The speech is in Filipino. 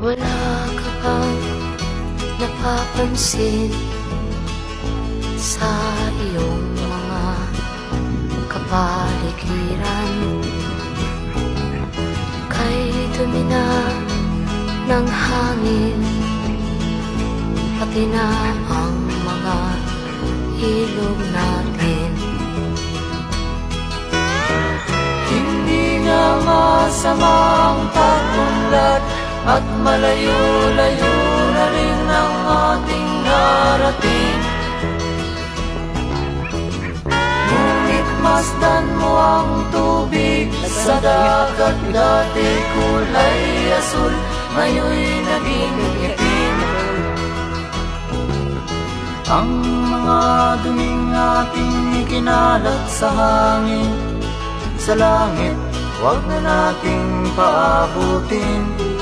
Wala ka bang napapansin sa iyong mga kapaligiran? Kay dumi na ng hangin, pati na ang mga ilog natin. Hindi nga masama ang pag-unlad, at malayo-layo na rin ang ating narating. Ngunit masdan mo ang tubig sa dagat, dati kulay asul, ngayon'y naging itim. Ang mga duming ating ikinalat sa hangin, sa langit, huwag na nating paabutin.